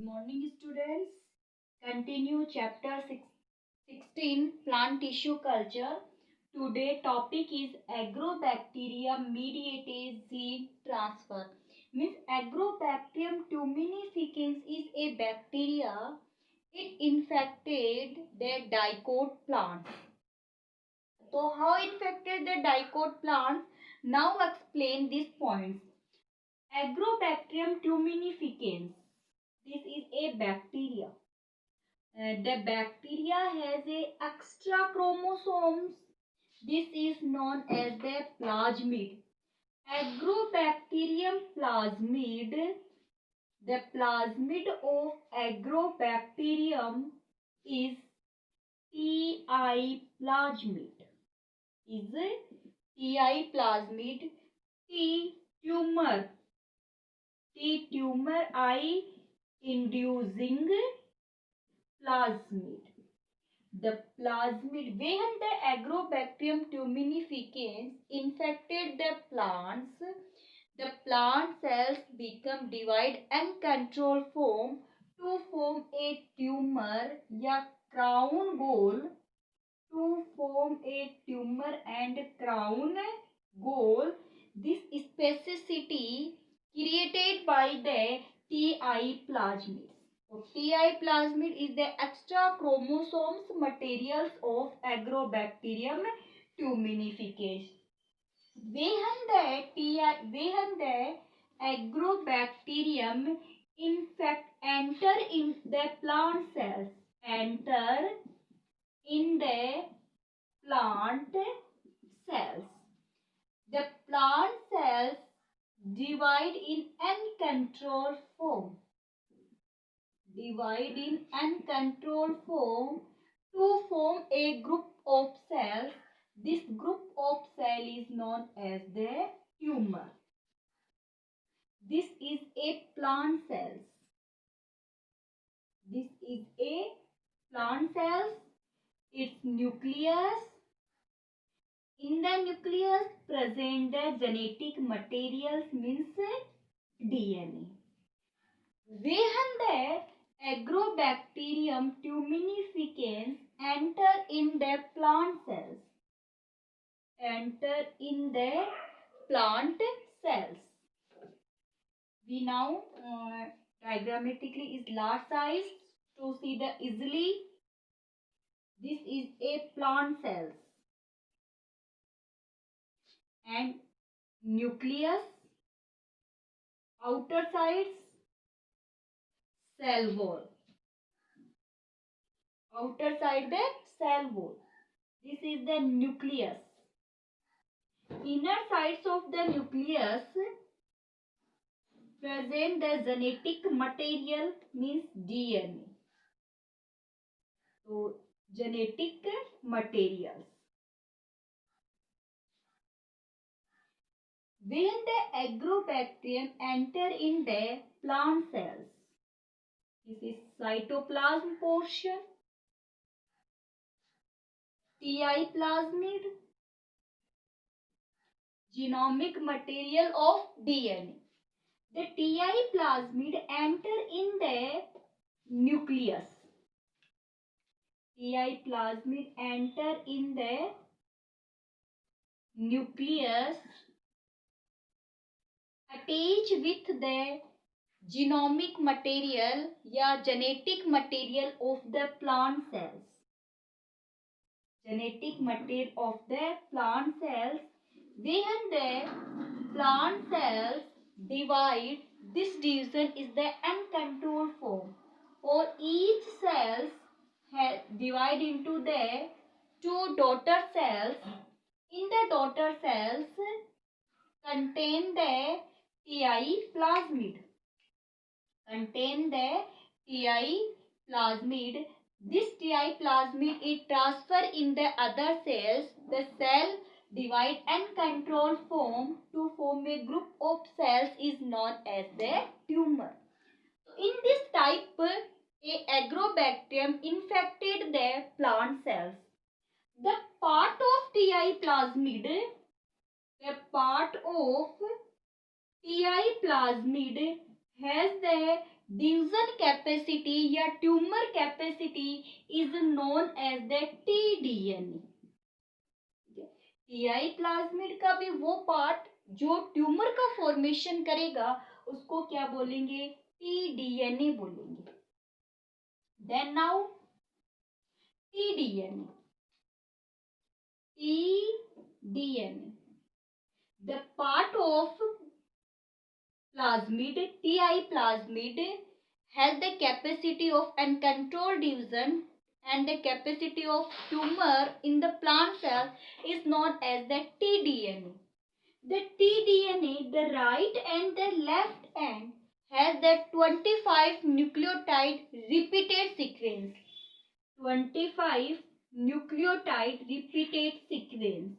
Good morning, students. Continue chapter 16 plant tissue culture. Today topic is agrobacterium mediated gene transfer. Means Agrobacterium tuminicans is a bacteria. It infected the dicot plants. So how infected the dicot plants? Now explain these points. Agrobacterium tuminicans. This is a bacteria. The bacteria has a extra chromosomes. This is known as the plasmid. Agrobacterium plasmid. The plasmid of Agrobacterium is Ti plasmid. Is Ti plasmid. T tumor. T tumor I inducing plasmid. The plasmid, when the Agrobacterium tuminicans infected the plant cells become divide and control form to form a tumor या crown gall to form a tumor and crown gall. This specificity created by the Ti plasmid. Ti plasmid is the extra chromosomes materials of Agrobacterium tuminicans. When the Agrobacterium enter in the plant cells, enter in the plant cells. The plant cells divide in uncontrolled form. Divide in uncontrolled form to form a group of cells. This group of cell is known as the tumor. This is a plant cells. This is a plant cells. Its nucleus. In the nucleus present the genetic materials means DNA. When the Agrobacterium tuminicans enter in the plant cells. Enter in the plant cells. We now diagrammatically is large size to see the easily. This is a plant cells and nucleus, outer sides, cell wall. Outer side the cell wall. This is the nucleus. Inner sides of the nucleus present the genetic material means DNA. So genetic materials. When the Agrobacterium enter in the plant cells, this is cytoplasm portion, Ti plasmid, genomic material of DNA. The Ti plasmid enter in the nucleus. Ti plasmid enter in the nucleus, attach with the genomic material या genetic material of the plant cells. Genetic material of the plant cells. When the plant cells divide, this division is the uncontrolled form. Or each cells divide into the two daughter cells. In the daughter cells contain the Ti plasmid. Contain the Ti plasmid. This Ti plasmid is transferred in the other cells. The cell divide uncontrolled form to form a group of cells is known as the tumor. In this type, a Agrobacterium infected the plant cells. The part of Ti plasmid, the part of Ti plasmid has the division capacity या tumour capacity is known as the TDNA. Ti plasmid का भी वो part जो tumour का formation करेगा उसको क्या बोलेंगे, टीडीएनए बोलेंगे। Then now TDNA, TDNA the part of plasmid, Ti plasmid has the capacity of uncontrolled division and the capacity of tumor in the plant cell is known as the tDNA. The tDNA, the right and the left end has the 25 nucleotide repeated sequence. 25 nucleotide repeated sequence.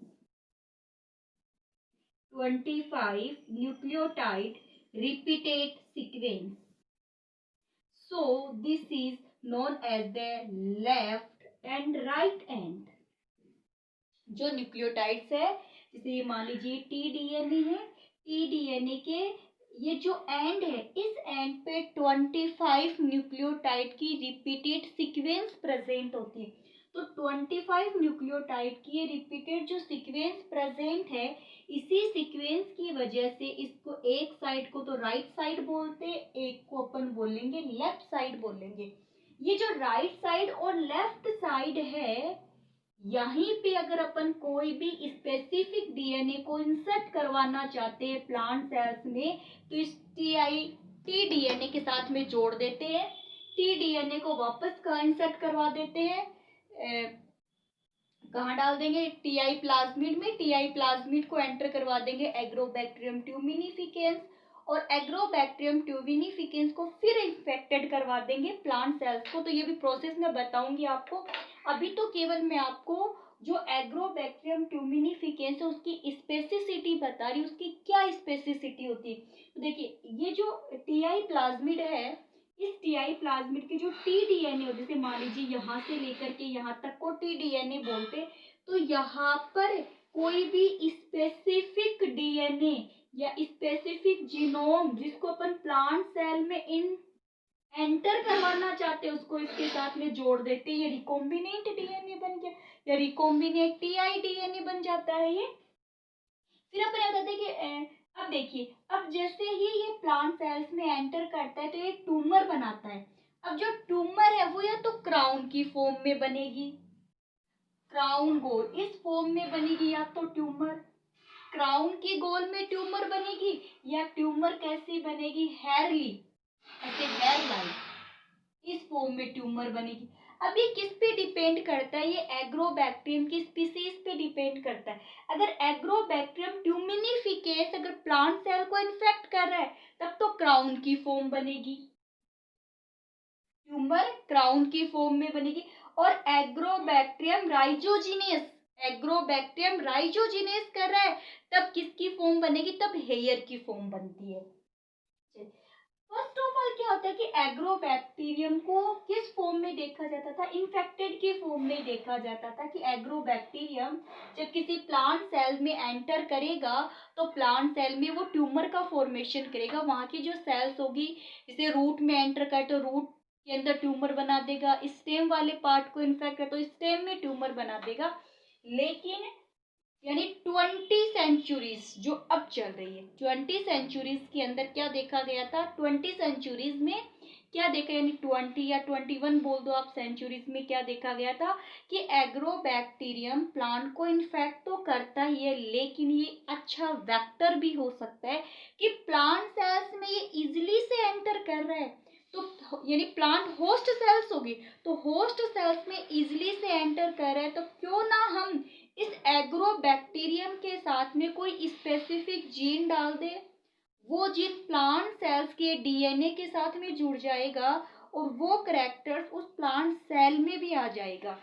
25 nucleotide repeated sequence. So this is known as the left and right end. जो nucleotides है, जैसे ये मान लीजिए T-DNA है, T-DNA के ये जो एंड है, इस एंड पे 25 न्यूक्लियोटाइड की रिपीटेड सीक्वेंस प्रेजेंट होती है। तो 25 न्यूक्लियोटाइड की ये रिपीटेड जो सीक्वेंस प्रेजेंट है, इसी सीक्वेंस की वजह से इसको एक साइड को तो राइट साइड बोलते हैं, एक को अपन बोलेंगे लेफ्ट साइड बोलेंगे। ये जो राइट साइड और लेफ्ट साइड है, यहीं पे अगर अपन कोई भी स्पेसिफिक डीएनए को इंसर्ट करवाना चाहते हैं प्लांट सेल्स में, तो इस टीडीएनए के साथ में जोड़ देते हैं। टीडीएनए को वापस कहाँ इंसर्ट करवा देते हैं, कहाँ डाल देंगे, टीआई प्लाज्मिड में। टीआई प्लाज्मिड को एंटर करवा देंगे एग्रोबैक्टीरियम ट्यूमिनिफिकेंस, और एग्रोबैक्टीरियम ट्यूमिनिफिकेंस को फिर इन्फेक्टेड करवा देंगे प्लांट सेल्स को। तो ये भी प्रोसेस मैं बताऊंगी आपको। अभी तो केवल मैं आपको जो एग्रोबैक्टीरियम ट्यूमिनिफिकेंस है उसकी स्पेसिसिटी बता रही हूँ, उसकी क्या स्पेसिसिटी होती है। तो देखिए, ये जो टीआई प्लाज्मिड है, इस टीआई प्लाज्मिड के जो टीडीएनए हो, जैसे मान लीजिए यहाँ से लेकर के यहाँ तक को टीडीएनए बोलते, तो यहाँ पर कोई भी स्पेसिफिक डीएनए या स्पेसिफिक जीनोम जिसको अपन प्लांट सेल में एंटर करवाना चाहते हैं उसको इसके साथ में जोड़ देते हैं। ये रिकॉम्बिनेंट डीएनए बन गया या रिकॉम्बिनेंट टीआई डीएनए बन जाता है ये। फिर अपन ये बताते हैं कि अब देखिए, अब जैसे ही ये प्लांट सेल्स में एंटर करता है तो ये ट्यूमर बनाता है। अब जो ट्यूमर है वो या तो क्राउन की फॉर्म में बनेगी, क्राउन गोल इस फॉर्म में बनेगी, या तो ट्यूमर क्राउन की गोल में ट्यूमर बनेगी, या ट्यूमर कैसी बनेगी, हेयरली, ऐसे हेयर लाइन इस फॉर्म में ट्यूमर बनेगी। अब ये किस पे डिपेंड करता है, ये एग्रोबैक्टीरियम की स्पीसीज पे डिपेंड करता है। अगर एग्रोबैक्टीरियम ट्यूमिनिफिकेंस अगर प्लांट सेल को इन्फेक्ट कर रहा है तब तो क्राउन की फॉर्म बनेगी, ट्यूमर क्राउन की फॉर्म में बनेगी। और एग्रोबैक्टीरियम राइजोजिनेस कर रहा है तब किसकी फॉर्म बनेगी, तब हेयर की फॉर्म बनती है। फर्स्ट ऑफ ऑल क्या होता है कि एग्रोबैक्टीरियम को किस फॉर्म में देखा जाता था, इन्फेक्टेड के फॉर्म में देखा जाता था। कि एग्रोबैक्टीरियम जब किसी प्लांट सेल में एंटर करेगा तो प्लांट सेल में वो ट्यूमर का फॉर्मेशन करेगा। वहां की जो सेल्स होगी, जैसे रूट में एंटर करे तो रूट के अंदर ट्यूमर बना देगा, स्टेम वाले पार्ट को इन्फेक्ट करे तो स्टेम में ट्यूमर बना देगा। लेकिन यानी 20 सेंचुरीज जो अब चल रही है, 20 सेंचुरीज के अंदर क्या देखा गया था, 20 सेंचुरीज में क्या देखा, यानी 20 या 21 बोल दो आप, सेंचुरीज में क्या देखा गया था कि एग्रोबैक्टीरियम प्लांट को इन्फेक्ट तो करता ही है, लेकिन ये अच्छा वेक्टर भी हो सकता है कि प्लांट सेल्स में ये इजिली से एंटर कर रहा है। तो यानी प्लांट होस्ट सेल्स होगी, तो होस्ट सेल्स में इजिली से एंटर कर रहा है, तो क्यों ना हम इस एग्रोबैक्टीरियम के साथ में कोई स्पेसिफिक जीन डाल दे। वो जीन प्लांट सेल्स के डीएनए के साथ में जुड़ जाएगा और वो कैरेक्टर्स उस प्लांट सेल में भी आ जाएगा।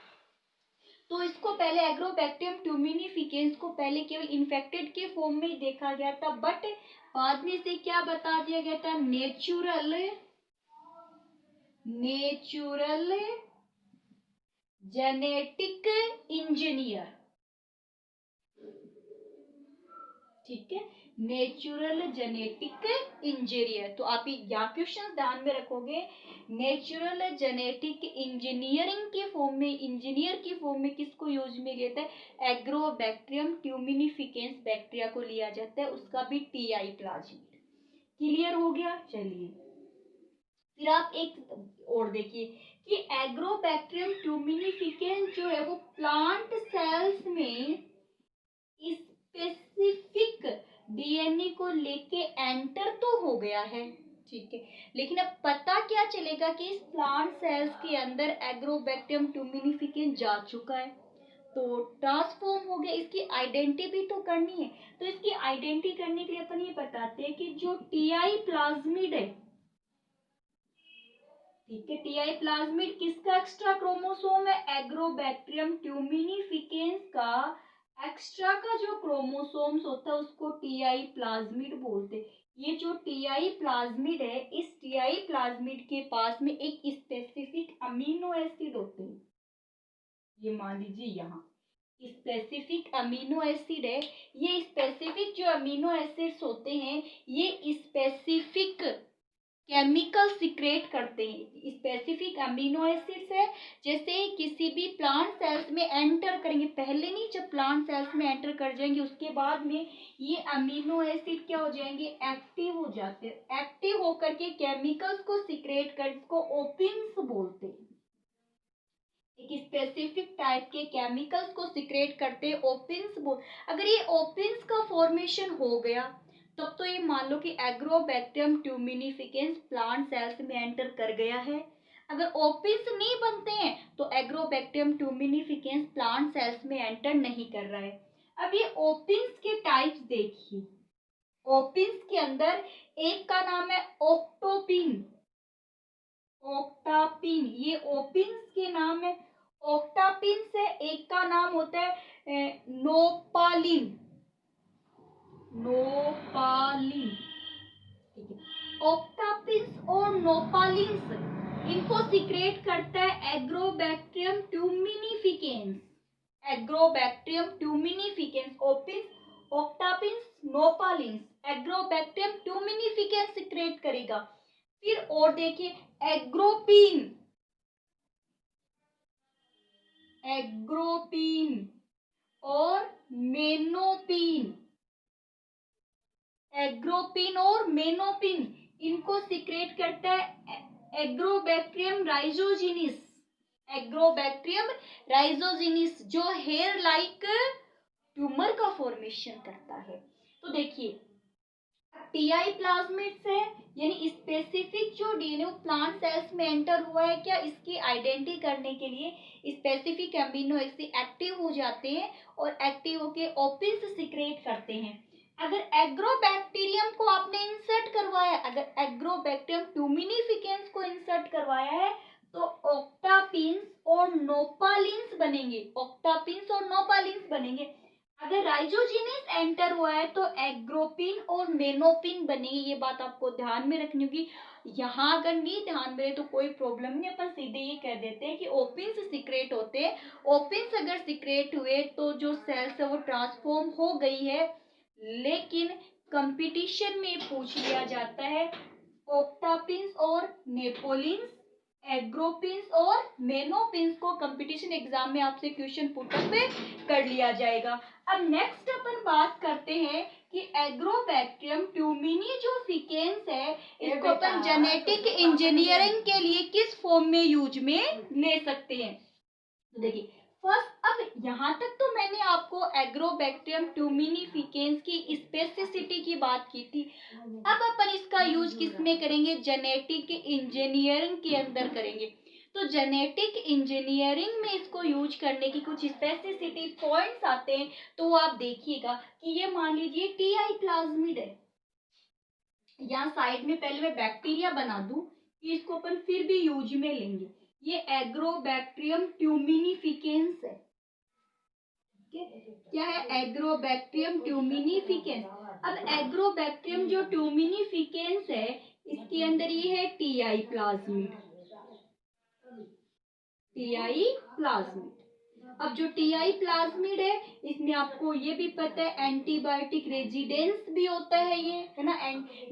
तो इसको पहले एग्रोबैक्टीरियम ट्यूमिनिफिकेंस को पहले केवल इन्फेक्टेड के फॉर्म में ही देखा गया था, बट बाद में से क्या बता दिया गया था, नेचुरल जेनेटिक इंजीनियर, ठीक है, नेचुरल जेनेटिक इंजीनियर। तो आप यहाँ क्वेश्चन ध्यान में रखोगे, नेचुरल जेनेटिक इंजीनियरिंग के फॉर्म में, इंजीनियर की फॉर्म में किसको यूज में लेता है, एग्रोबैक्टीरियम ट्यूमिनिफिकेंस बैक्टीरिया को लिया जाता है, उसका भी टीआई प्लाज्मिड। क्लियर हो गया। चलिए फिर आप एक और देखिए कि एग्रोबैक्टीरियम ट्यूमिनिफिकेंस जो है वो प्लांट सेल्स में स्पेसिफिक डीएनए को लेके एंटर तो हो गया है, ठीक है, लेकिन अब पता क्या चलेगा कि इस प्लांट सेल्स के अंदर एग्रोबैक्टीरियम ट्यूमिनिफिकेंस जा चुका है, तो ट्रांसफॉर्म हो गया। इसकी आइडेंटिटी भी तो करनी है, तो इसकी आइडेंटिटी करने के लिए अपन ये बताते हैं कि जो टीआई प्लाज्मिड है, ठीक है, टीआई प्लाज्मिड किसका एक्स्ट्रा क्रोमोसोम है, एग्रोबैक्टीरियम ट्यूमिनिफिकेंस का एक्स्ट्रा का जो क्रोमोसोम्स होता है उसको टीआई प्लाज्मिड बोलते हैं। ये जो टीआई प्लाज्मिड है, इस टीआई प्लाज्मिड के पास में एक स्पेसिफिक अमीनो एसिड होते हैं, ये मान लीजिए यहाँ स्पेसिफिक अमीनो एसिड है। ये स्पेसिफिक जो अमीनो एसिड्स होते हैं ये स्पेसिफिक केमिकल सिक्रेट करते हैं। स्पेसिफिक अमीनो एसिड्स है, जैसे किसी भी प्लांट सेल्स में एंटर करेंगे, पहले नहीं, जब प्लांट सेल्स में एंटर कर जाएंगे उसके बाद में ये अमीनो एसिड क्या हो जाएंगे, एक्टिव हो जाते हैं। एक्टिव होकर के केमिकल्स को सिक्रेट कर, इसको ओपिन्स बोलते हैं। एक स्पेसिफिक टाइप के केमिकल्स को सिक्रेट करते हैं, ओपिन्स बोल। अगर ये ओपिन्स का फॉर्मेशन हो गया तब तो ये मान लो कि एग्रोबैक्टीरियम ट्यूमिनिफिकेंस प्लांट सेल्स में एंटर कर गया है। अगर ओपिन्स नहीं बनते हैं तो एग्रोबैक्टीरियम ट्यूमिनिफिकेंस प्लांट सेल्स में एंटर नहीं कर रहा है। अब ये ओपिन्स के टाइप्स देखिए, ओपिन्स के अंदर एक का नाम है ओक्टोपिन, ओक्टापिन, ये ओपिन्स के नाम है। ओक्टापिन से एक का नाम होता है नोपालिन, नोपालिन, ठीक है। ओक्टापिन्स और नोपालिन्स इनको सिक्रेट करता है एग्रोबैक्टीरियम ट्यूमिनिफिकेंस, एग्रोबैक्टीरियम ट्यूमिनिफिकेंस, ओपिन्स, ओक्टापिन्स, नोपालिन्स, एग्रोबैक्टीरियम ट्यूमिनिफिकेंस सिक्रेट करेगा। फिर और देखिए एग्रोपिन, एग्रोपिन और मेनोपिन, एग्रोपिन और मेनोपिन इनको सिक्रेट करता है एग्रोबैक्टीरियम राइजोजिनिस, एग्रोबैक्टीरियम राइजोजिनिस जो हेयर लाइक ट्यूमर का फॉर्मेशन करता है। तो देखिए टीआई प्लाज्मिड से यानी स्पेसिफिक जो डीएनए प्लांट सेल्स में एंटर हुआ है क्या, इसकी आइडेंटिटी करने के लिए स्पेसिफिक अमीनो एसिड एक्टिव हो जाते हैं और एक्टिव होके ओपिन्स सिक्रेट करते हैं। अगर एग्रोबैक्टीरियम को आपने इंसर्ट करवाया, अगर एग्रोबैक्टीरियम ट्यूमिनिफिकेंस को इंसर्ट करवाया है तो ओक्टापिन्स और नोपालिन्स बनेंगे, ओक्टापिन्स और नोपालिन्स बनेंगे। अगर राइजोजिनेस एंटर हुआ है तो एग्रोपिन और मेनोपिन बनेगी। ये बात आपको ध्यान में रखनी होगी। यहाँ अगर नहीं ध्यान में रहे तो कोई प्रॉब्लम नहीं, अपन सीधे ये कह देते हैं कि ओपिन्स सिक्रेट होते हैं। ओपिन्स अगर सिक्रेट हुए तो जो सेल्स है वो ट्रांसफॉर्म हो गई है, लेकिन कंपटीशन में पूछ लिया जाता है ओक्टापिन्स और नेपोलिन्स, एग्रोपिन्स और मेनोपिन्स को कंपटीशन एग्जाम में आपसे क्वेश्चन पुटअप कर लिया जाएगा। अब नेक्स्ट अपन बात करते हैं कि एग्रोबैक्टीरियम ट्यूमिनिफिकेंस है, इसको अपन जेनेटिक इंजीनियरिंग के लिए किस फॉर्म में यूज में ले सकते हैं। तो देखिए फर्स्ट, अब यहाँ तक तो मैंने आपको एग्रोबैक्टीरियम ट्यूमिनिफिकेंस की स्पेसिसिटी की बात की थी। अब अपन इसका यूज किस में करेंगे, जेनेटिक इंजीनियरिंग के अंदर करेंगे। तो जेनेटिक इंजीनियरिंग में इसको यूज करने की कुछ स्पेसिसिटी पॉइंट्स आते हैं, तो आप देखिएगा कि ये मान लीजिए टीआई प्लाज्मिड है, यहाँ साइड में पहले मैं बैक्टीरिया बना दूं कि इसको अपन फिर भी यूज में लेंगे। ये एग्रोबैक्टीरियम ट्यूमिनिफिकेंस है, क्या है, एग्रोबैक्टीरियम ट्यूमिनिफिकेंस। अब एग्रोबैक्टीरियम जो ट्यूमिनिफिकेंस है इसके अंदर ये है टीआई प्लाज्मिड, टीआई प्लाज्मिड। अब जो टीआई प्लाज्मिड है इसमें आपको ये भी पता है एंटीबायोटिक रेजिडेंस भी होता है, ये है ना,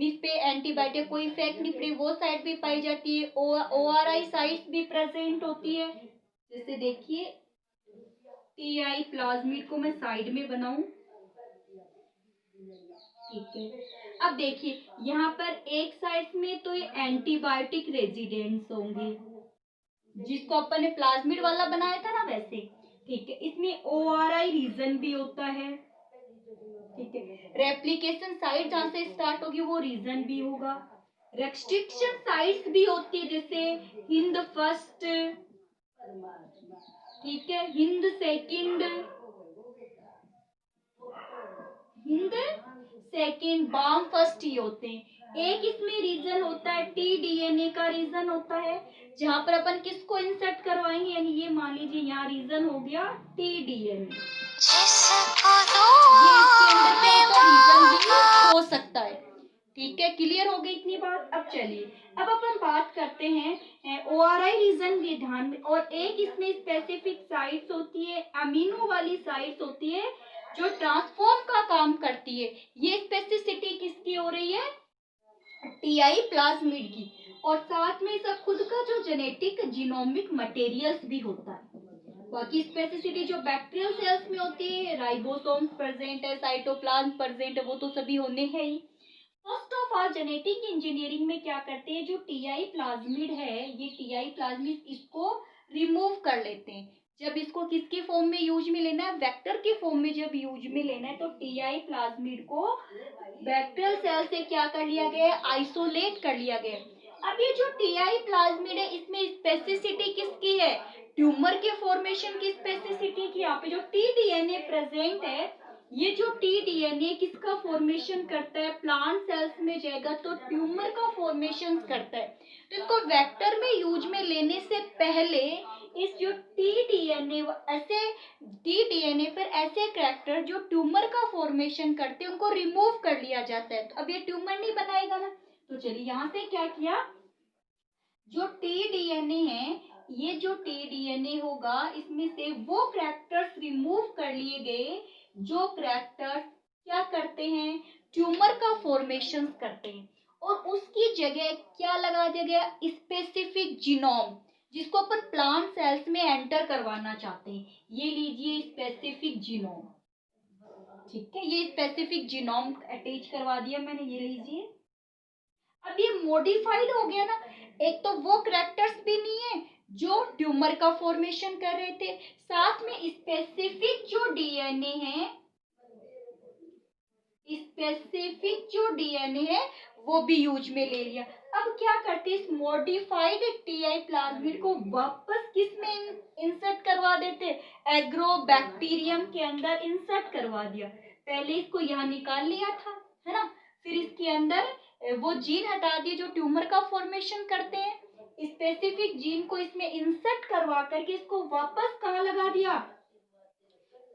इस पे एंटीबायोटिक कोई इफेक्ट नहीं पड़े वो साइड भी पाई जाती है, ओआरआई साइट्स भी प्रेजेंट होती है। जैसे देखिए टीआई प्लाज्मिड को मैं साइड में बनाऊं, ठीक है। अब देखिए यहाँ पर एक साइड में तो ये एंटीबायोटिक रेजिडेंस होंगे जिसको अपन ने प्लाज्मिड वाला बनाया था ना वैसे, ठीक है। इसमें ओआरआई रीजन भी होता है, ठीक है। रेप्लिकेशन साइट जहां से स्टार्ट होगी वो रीजन भी होगा। रेस्ट्रिक्शन साइट्स भी होती है जैसे हिंद फर्स्ट, ठीक है, Hind second, Hind second, Bam first ही होते हैं। एक इसमें रीजन होता है टी डीएनए का रीजन होता है जहां पर अपन किसको इंसर्ट करवाएंगे, यानी ये मान लीजिए यहाँ रीजन हो गया टी डीएनए, ये इसके अंदर क्या होता है रीजन भी हो सकता है, ठीक है। क्लियर हो गई इतनी बात। अब चलिए अब अपन बात करते हैं ओआरआई रीजन भी ध्यान में, और एक इसमें स्पेसिफिक साइट्स होती है, अमीनो वाली साइट्स होती है जो ट्रांसफॉर्म का काम करती है। ये स्पेसिसिटी किसकी हो रही है, टीआई प्लाज्मिड की। और साथ में इसका खुद का जो जेनेटिक जीनोमिक मटेरियल्स भी होता है। बाकी स्पेसिसिटी जो बैक्टीरियल सेल्स में होती है, राइबोसोम्स प्रेजेंट है, साइटोप्लाज्म प्रेजेंट है, वो तो सभी होने हैं ही। First of all genetic engineering में क्या करते हैं, जो टीआई प्लाज्मिड है, ये टीआई प्लाज्मिड इसको रिमूव कर लेते हैं। जब इसको किसके फॉर्म में यूज में लेना है, वेक्टर के फॉर्म में जब यूज में लेना है, तो टीआई प्लाज्मिड को बैक्टीरियल सेल से क्या कर लिया गया है, आइसोलेट कर लिया गया है। अब ये जो टीआई प्लाज्मिड है इसमें स्पेसिसिटी किसकी है, ट्यूमर के फॉर्मेशन की स्पेसिसिटी की। यहाँ पे जो टी डीएनए प्रेजेंट है, ये जो टी डीएनए किसका फॉर्मेशन करता है, प्लांट सेल्स में जाएगा तो ट्यूमर का फॉर्मेशन करता है। तो इसको वेक्टर में यूज में लेने से पहले इस जो टी डीएनए पर ऐसे कैरेक्टर जो ट्यूमर का फॉर्मेशन करते हैं उनको रिमूव कर लिया जाता है। तो अब ये ट्यूमर नहीं बनाएगा ना, तो चलिए यहाँ से क्या किया, जो टी डीएनए है, ये जो टी डीएनए होगा इसमें से वो कैरेक्टर्स रिमूव कर लिए गए जो कैरेक्टर्स क्या करते हैं, ट्यूमर का फॉर्मेशन करते हैं, और उसकी जगह क्या लगा दिया गया, स्पेसिफिक जीनोम, जिसको अपन प्लांट सेल्स में एंटर करवाना चाहते हैं। ये लीजिए स्पेसिफिक जीनोम, ठीक है, ये स्पेसिफिक जीनोम अटैच करवा दिया मैंने, ये लीजिए। अब ये मॉडिफाइड हो गया ना, एक तो वो कैरेक्टर्स भी नहीं है जो ट्यूमर का फॉर्मेशन कर रहे थे, साथ में स्पेसिफिक जो डीएनए है, स्पेसिफिक जो डीएनए है वो भी यूज में ले लिया। अब क्या करते हैं, इस मॉडिफाइड टीआई प्लाज्मिड को वापस किस में इंसर्ट करवा देते, एग्रोबैक्टीरियम के अंदर इंसर्ट करवा दिया। पहले इसको यहाँ निकाल लिया था, है ना, फिर इसके अंदर वो जीन हटा दिए जो ट्यूमर का फॉर्मेशन करते हैं, स्पेसिफिक जीन को इसमें इंसर्ट करवा करके इसको वापस कहाँ लगा दिया,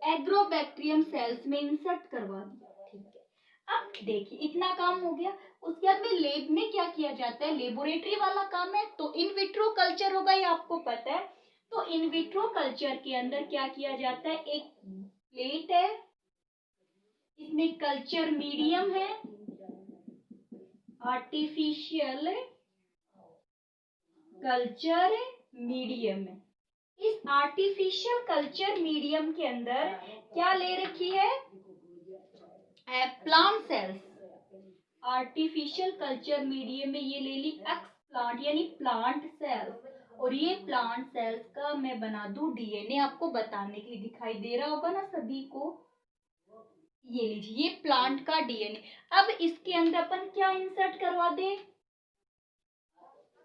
एग्रोबैक्टीरियम सेल्स में इंसर्ट करवा दिया, ठीक है। अब देखिए इतना काम हो गया। उसके बाद में लेब में क्या किया जाता है, लेबोरेटरी वाला काम है, तो इन विट्रो कल्चर होगा, ये आपको पता है। तो इन विट्रो कल्चर के अंदर क्या किया जाता है, एक प्लेट है, इसमें कल्चर मीडियम है, आर्टिफिशियल कल्चर मीडियम है। इस आर्टिफिशियल कल्चर मीडियम के अंदर क्या ले रखी है, plant cells. Artificial culture medium में ये ले ली एक्स प्लांट यानी प्लांट सेल्स, और ये प्लांट सेल्स का मैं बना दूं डीएनए, आपको बताने के लिए दिखाई दे रहा होगा ना सभी को, ये लीजिए ये प्लांट का डीएनए। अब इसके अंदर अपन क्या इंसर्ट करवा दे,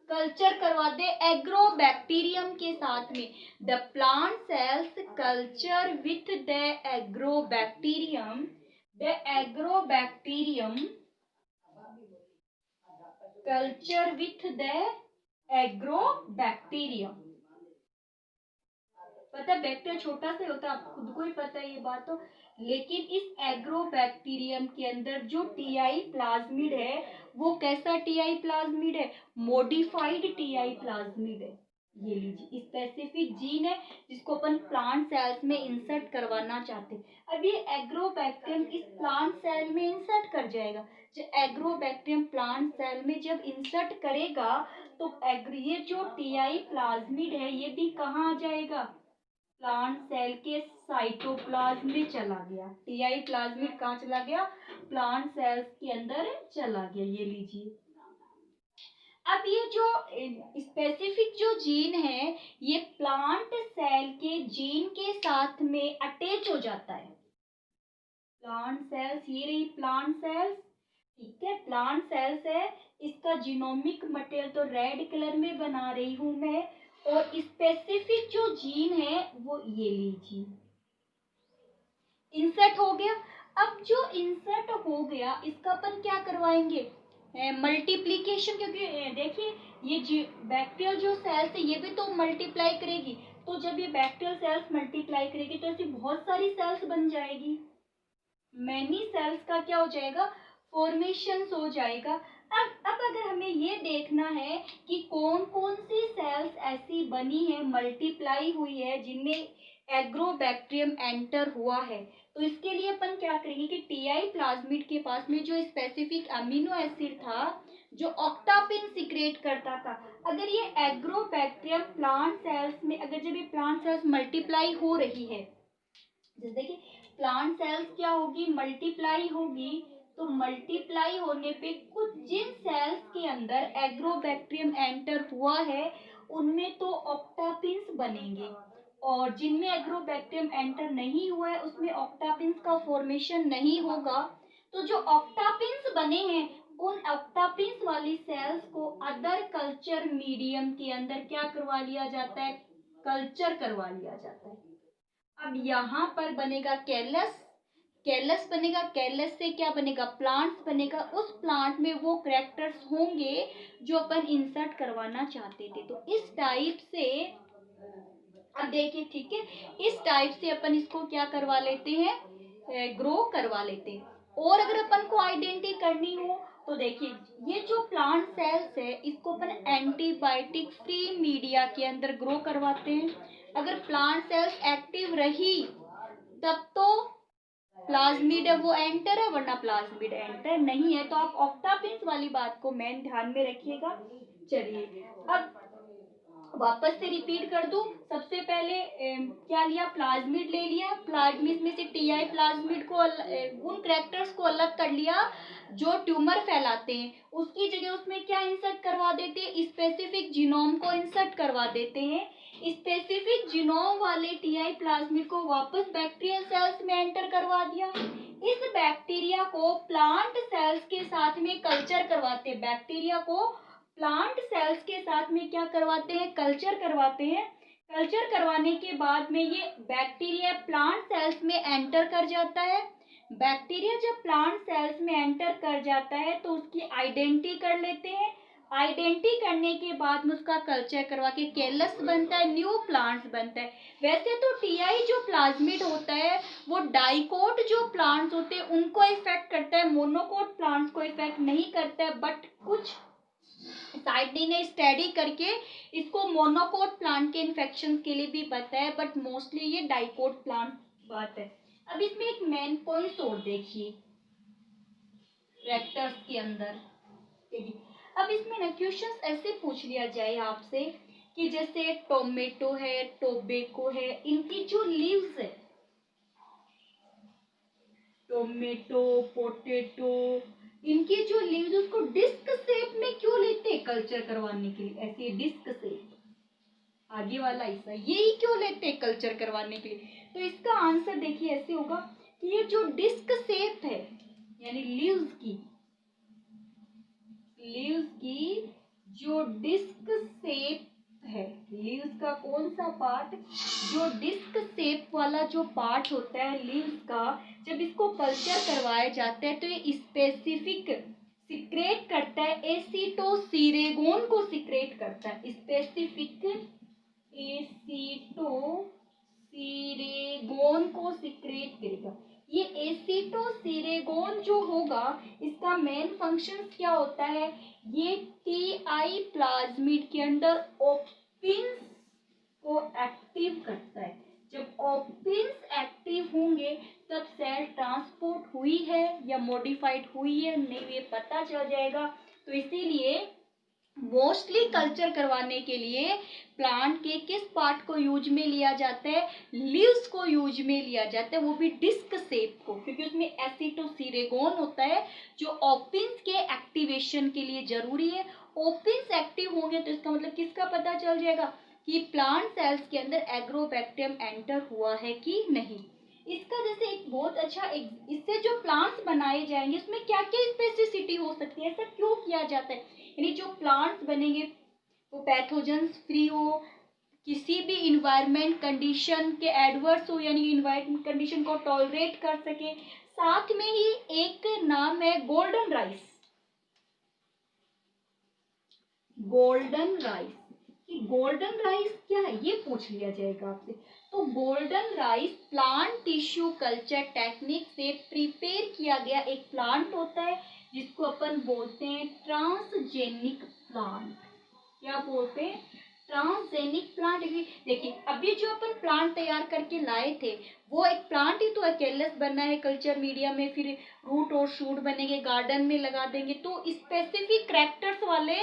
कल्चर करवा दे एग्रोबैक्टीरियम के साथ में। The plant cells culture with the agrobacterium, the agrobacterium culture with the agrobacterium. पता है बैक्टीरिया छोटा सा होता है, आपको खुद को ही पता है ये बात तो, लेकिन इस एग्रोबैक्टीरियम के अंदर जो टीआई प्लाज्मिड है वो कैसा टीआई प्लाज्मिड है, मॉडिफाइड टीआई प्लाज्मिड है, ये लीजिए स्पेसिफिक जीन है जिसको अपन प्लांट सेल्स में इंसर्ट करवाना चाहते हैं। अब ये एग्रोबैक्टीरियम इस प्लांट सेल में इंसर्ट कर जाएगा। जो एग्रोबैक्टीरियम प्लांट सेल में जब इंसर्ट करेगा तो ये जो टीआई प्लाज्मिड है ये भी कहाँ आ जाएगा, प्लांट सेल के साइटोप्लाज्म में चला गया। टीआई प्लाज्मिड कहाँ चला गया, प्लांट सेल्स के अंदर चला गया। ये लीजिए अब ये जो स्पेसिफिक जो जीन है ये प्लांट सेल के जीन के साथ में अटैच हो जाता है। प्लांट सेल्स, ये रही प्लांट सेल्स, ठीक है, प्लांट सेल्स है। इसका जीनोमिक मटेरियल तो रेड कलर में बना रही हूं मैं, और स्पेसिफिक जो जीन है वो ये लीजिए इंसर्ट हो गया। अब जो इंसर्ट हो गया इसका अपन क्या करवाएंगे, मल्टीप्लीकेशन, क्योंकि देखिए ये बैक्टीरियल जो सेल्स है ये भी तो मल्टीप्लाई करेगी। तो जब ये बैक्टीरियल सेल्स मल्टीप्लाई करेगी तो ऐसी बहुत सारी सेल्स बन जाएगी, मैनी सेल्स का क्या हो जाएगा, फॉर्मेशन हो जाएगा। अब अगर हमें ये देखना है कि कौन कौन सी सेल्स ऐसी बनी है, मल्टीप्लाई हुई है, जिनमें एग्रोबैक्टीरियम एंटर हुआ है, तो इसके लिए अपन क्या करेंगे कि टीआई प्लाज्मिड के पास में जो स्पेसिफिक अमीनो एसिड था जो ऑक्टापिन सिक्रेट करता था, अगर ये एग्रोबैक्टीरियम प्लांट सेल्स में, अगर जब ये प्लांट सेल्स मल्टीप्लाई हो रही है, जैसे देखिए प्लांट सेल्स क्या होगी, मल्टीप्लाई होगी, तो मल्टीप्लाई होने पे कुछ जिन सेल्स के अंदर एग्रोबैक्टीरियम एंटर हुआ है उनमें तो ऑक्टापिन्स बनेंगे, और जिनमें एग्रोबैक्टीरियम एंटर नहीं हुआ है उसमें ऑक्टापिन्स का फॉर्मेशन नहीं होगा। तो जो ऑक्टापिन्स बने हैं उन ऑक्टापिन्स वाली सेल्स को अदर कल्चर मीडियम के अंदर क्या करवा लिया जाता है, कल्चर करवा लिया जाता है। अब यहाँ पर बनेगा कैलस, कैलस बनेगा, कैलस से क्या बनेगा, प्लांट्स बनेगा। उस प्लांट में वो कैरेक्टर्स होंगे जो अपन इंसर्ट करवाना चाहते थे। तो इस टाइप से अब देखिए, ठीक है, इस टाइप से अपन इसको क्या करवा लेते हैं, ग्रो करवा लेते हैं। और अगर अपन को आइडेंटिटी करनी हो तो देखिए ये जो प्लांट सेल्स है इसको अपन एंटीबायोटिक फ्री मीडिया के अंदर ग्रो करवाते हैं। अगर प्लांट सेल्स एक्टिव रही तब तो प्लाज्मिड है वो एंटर है, वरना प्लाज्मिड एंटर नहीं है। तो आप ऑक्टापिन्स वाली बात को मेन ध्यान में रखिएगा। चलिए अब वापस से रिपीट कर दूं, सबसे पहले क्या लिया, प्लाज्मिड ले लिया, प्लाज्मिड में से टीआई प्लाज्मिड को उन कैरेक्टर्स को अलग कर लिया जो ट्यूमर फैलाते हैं, उसकी जगह उसमें क्या इंसर्ट करवा देते हैं, स्पेसिफिक जीनोम को इंसर्ट करवा देते हैं। स्पेसिफिक जीनोम वाले टीआई प्लाज्मिड को वापस बैक्टीरियल सेल्स में एंटर करवा दिया। इस बैक्टीरिया को प्लांट सेल्स के साथ में कल्चर करवाते हैं, बैक्टीरिया को प्लांट सेल्स के साथ में क्या करवाते हैं, कल्चर करवाते हैं। कल्चर करवाने के बाद में ये बैक्टीरिया प्लांट सेल्स में एंटर कर जाता है। बैक्टीरिया जब प्लांट सेल्स में एंटर कर जाता है तो उसकी आइडेंटिटी कर लेते हैं। आइडेंटिटी करने के बाद में उसका कल्चर करवा के कैलस बनता है, न्यू प्लांट्स बनता है। वैसे तो टीआई जो प्लाज्मिड होता है वो डाइकोट जो प्लांट्स होते हैं उनको इफेक्ट करता है, मोनोकोट प्लांट्स को इफेक्ट नहीं करता है। बट कुछ साइडी ने स्टडी करके इसको मोनोकोट प्लांट के इन्फेक्शन के लिए भी बताया, बट मोस्टली ये डाइकोट प्लांट बात है। अब इसमें एक मेन पॉइंट और देखिए कैरेक्टर्स के अंदर, अब इसमें ना क्वेश्चंस ऐसे पूछ लिया जाए आपसे कि जैसे टोमेटो है, टोबैको है, इनकी जो लीव्स है, टोमेटो, पोटैटो, इनकी जो लीव्स उसको डिस्क शेप में क्यों लेते हैं कल्चर करवाने के लिए, ऐसे डिस्क शेप, आगे वाला ऐसा, यही क्यों लेते हैं कल्चर करवाने के लिए। तो इसका आंसर देखिए ऐसे होगा कि ये जो डिस्क शेप है यानी लीव्स की जो डिस्क शेप है, लीव्स का कौन सा पार्ट, जो डिस्क शेप वाला जो पार्ट होता है लीव्स का, जब इसको कल्चर करवाया जाता है तो ये स्पेसिफिक सिक्रेट करता है, एसीटोसिरेगोन को सिक्रेट करता है, स्पेसिफिक एसीटोसिरेगोन को सिक्रेट करेगा। ये एसीटोसिरेगोन जो होगा इसका मेन फंक्शन क्या होता है, ये टीआई प्लाज्मिड के अंदर ओपिन्स को एक्टिव करता है। जब ओपिन्स एक्टिव होंगे तब सेल ट्रांसपोर्ट हुई है या मॉडिफाइड हुई है नहीं ये पता चल जाएगा। तो इसीलिए मोस्टली कल्चर करवाने के लिए प्लांट के किस पार्ट को यूज में लिया जाता है, लीव्स को यूज में लिया जाता है, वो भी डिस्क शेप को, क्योंकि उसमें एसिटोसिरेगोन होता है जो ओपिन्स के एक्टिवेशन के लिए जरूरी है। ओपिन्स एक्टिव होंगे तो इसका मतलब किसका पता चल जाएगा कि प्लांट सेल्स के अंदर एग्रोबैक्टीरियम एंटर हुआ है कि नहीं। इसका जैसे एक बहुत अच्छा इससे जो प्लांट्स बनाए जाएंगे उसमें क्या क्या स्पेसिसिटी हो सकती है, ऐसा क्यों किया जाता है, यानी जो प्लांट्स बनेंगे वो पैथोजेंस फ्री हो, किसी भी इन्वायरमेंट कंडीशन के एडवर्स हो यानी इन्वायरमेंट कंडीशन को टॉलरेट कर सके। साथ में ही एक नाम है गोल्डन राइस। गोल्डन राइस कि गोल्डन राइस क्या है ये पूछ लिया जाएगा आपसे। तो golden rice plant tissue culture technique से प्रिपेयर किया गया एक प्लांट होता है जिसको अपन बोलते हैं ट्रांसजेनिक प्लांट। क्या बोलते हैं, ट्रांसजेनिक प्लांट। देखिए अभी जो अपन प्लांट तैयार करके लाए थे वो एक प्लांट ही तो अकेले बना है कल्चर मीडिया में, फिर रूट और शूट बनेंगे, गार्डन में लगा देंगे, तो स्पेसिफिक कैरेक्टर्स वाले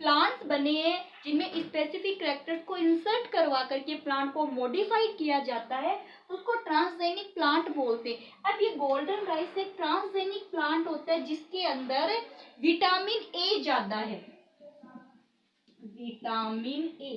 प्लांट्स बने हैं जिनमें स्पेसिफिक कैरेक्टर्स को इंसर्ट करवा करके प्लांट को मॉडिफाइड किया जाता है, उसको ट्रांसजेनिक प्लांट बोलते हैं। अब ये गोल्डन राइस एक ट्रांसजेनिक प्लांट होता है जिसके अंदर विटामिन ए ज्यादा है, विटामिन ए।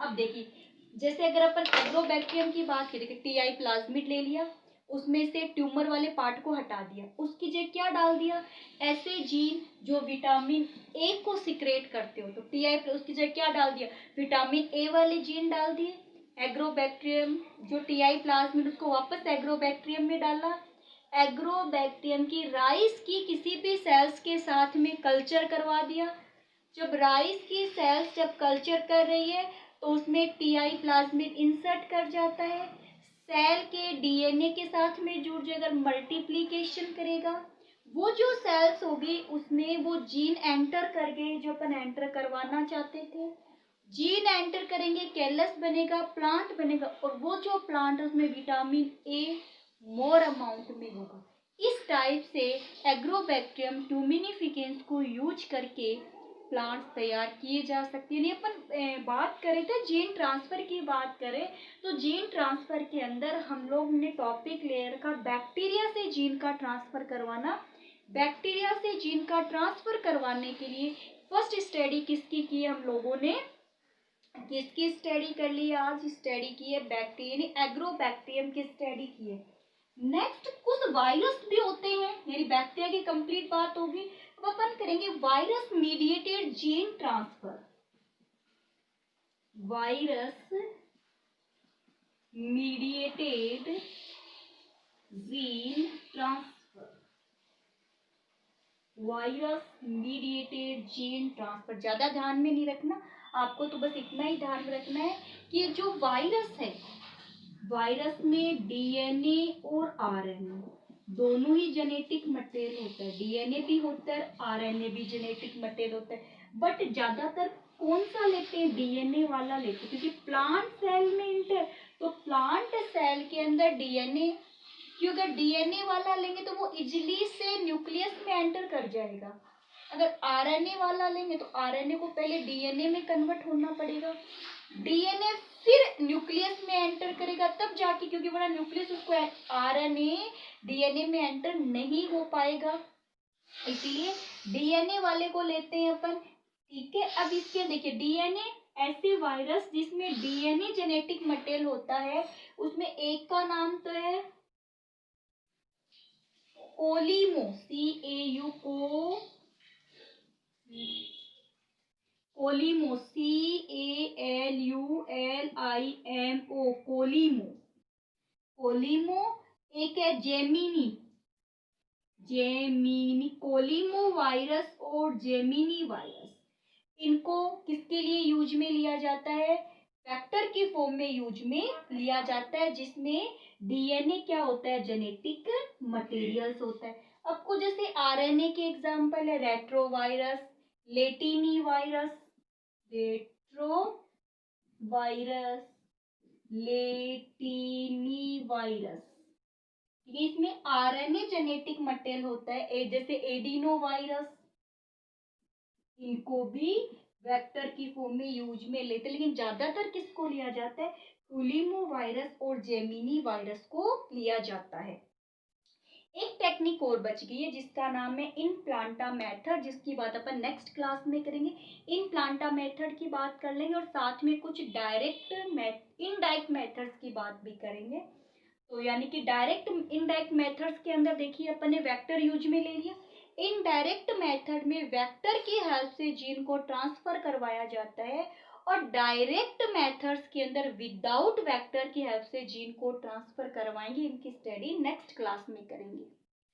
अब देखिए जैसे अगर अपन एग्रोबैक्टीरियम की बात करें, टीआई प्लाज्मिड ले लिया, उसमें से ट्यूमर वाले पार्ट को हटा दिया, उसकी जगह क्या डाल दिया, ऐसे जीन जो विटामिन ए को सिक्रेट करते हो, तो टीआई उसकी जगह क्या डाल दिया, विटामिन ए वाले जीन डाल दिए। एग्रोबैक्टीरियम जो टीआई प्लाज्मिड उसको वापस एग्रोबैक्टीरियम में डाला। एग्रोबैक्टीरियम की राइस की किसी भी सेल्स के साथ में कल्चर करवा दिया। जब राइस की सेल्स जब कल्चर कर रही है तो उसमें टीआई प्लाज्मिड इंसर्ट कर जाता है, सेल के डीएनए के साथ में जुड़ जाकर मल्टीप्लिकेशन करेगा। वो जो सेल्स होगी उसमें वो जीन एंटर कर गए जो अपन एंटर करवाना चाहते थे, जीन एंटर करेंगे, कैलस बनेगा, प्लांट बनेगा, और वो जो प्लांट है उसमें विटामिन ए मोर अमाउंट में होगा। इस टाइप से एग्रोबैक्टीरियम ट्यूमिनिफिकेंस को यूज करके प्लांट्स तैयार किए जा सकते हैं। अपन बात करें तो जीन ट्रांसफर की बात करें तो जीन ट्रांसफर के अंदर हम लोग ने टॉपिक ले रखा बैक्टीरिया से जीन का ट्रांसफर करवाना। बैक्टीरिया से जीन का ट्रांसफर करवाने के लिए फर्स्ट स्टडी किसकी की हम लोगों ने, किसकी स्टडी कर ली आज, स्टडी की है बैक्टीरिया एग्रोबैक्टीरियम की स्टडी की है। नेक्स्ट कुछ वायरस भी होते हैं, यानी बैक्टीरिया की कंप्लीट बात होगी। अब अपन करेंगे virus mediated gene transfer. Virus mediated gene transfer, virus mediated gene transfer ज्यादा ध्यान में नहीं रखना आपको, तो बस इतना ही ध्यान में रखना है कि जो वायरस है, वायरस में डीएनए और आरएनए दोनों ही जेनेटिक मटेरियल होता है, डीएनए भी होता है, आरएनए भी जेनेटिक मटेरियल होता है, बट ज्यादातर कौन सा लेते हैं, डीएनए वाला लेते हैं, क्योंकि प्लांट सेल में इंटर, तो प्लांट सेल के अंदर डीएनए, क्योंकि अगर डीएनए वाला लेंगे तो वो इजिली से न्यूक्लियस में एंटर कर जाएगा, अगर आरएनए वाला लेंगे तो आरएनए को पहले डीएनए में कन्वर्ट होना पड़ेगा, डीएनए फिर न्यूक्लियस में एंटर करेगा तब जाके, क्योंकि बड़ा न्यूक्लियस उसको आरएनए डीएनए में एंटर नहीं हो पाएगा, इसलिए डीएनए वाले को लेते हैं अपन। ठीक है, अब इसके देखिए डीएनए ऐसे वायरस जिसमें डीएनए जेनेटिक मटेरियल होता है, उसमें एक का नाम तो है कोलिमो, CAU कोलिमो, CALULIMO कोलिमो। कोलिमो एक है जेमिनी, जेमिनी कोलिमो वायरस और जेमिनी वायरस, इनको किसके लिए यूज में लिया जाता है, वेक्टर की फॉर्म में यूज में लिया जाता है, जिसमें डीएनए क्या होता है, जेनेटिक मटेरियल्स होता है। अब कुछ जैसे आरएनए के एग्जांपल है retrovirus, lentivirus, retrovirus, lentivirus. ये इसमें आरएनए जेनेटिक मटेरियल होता है, जैसे एडिनो वायरस, इनको भी वेक्टर की फॉर्म में यूज में लेते हैं, लेकिन ज्यादातर किसको लिया जाता है, हुलिमो वायरस और जेमिनी वायरस को लिया जाता है। एक टेक्निक और बच गई है जिसका नाम है इनप्लांटा मेथड, जिसकी बात अपन नेक्स्ट क्लास में करेंगे। इनप्लांटा मेथड की बात कर लेंगे और साथ में कुछ इनडायरेक्ट मेथड्स की बात भी करेंगे। तो यानी कि डायरेक्ट इनडायरेक्ट मेथड्स के अंदर देखिए अपन ने वेक्टर यूज में ले लिया। इनडायरेक्ट मेथड में वेक्टर की हेल्प से जीन को ट्रांसफर करवाया जाता है, और डायरेक्ट मेथड्स के अंदर विदाउट वेक्टर की हेल्प से जीन को ट्रांसफर करवाएंगे। इनकी स्टडी नेक्स्ट क्लास में करेंगे।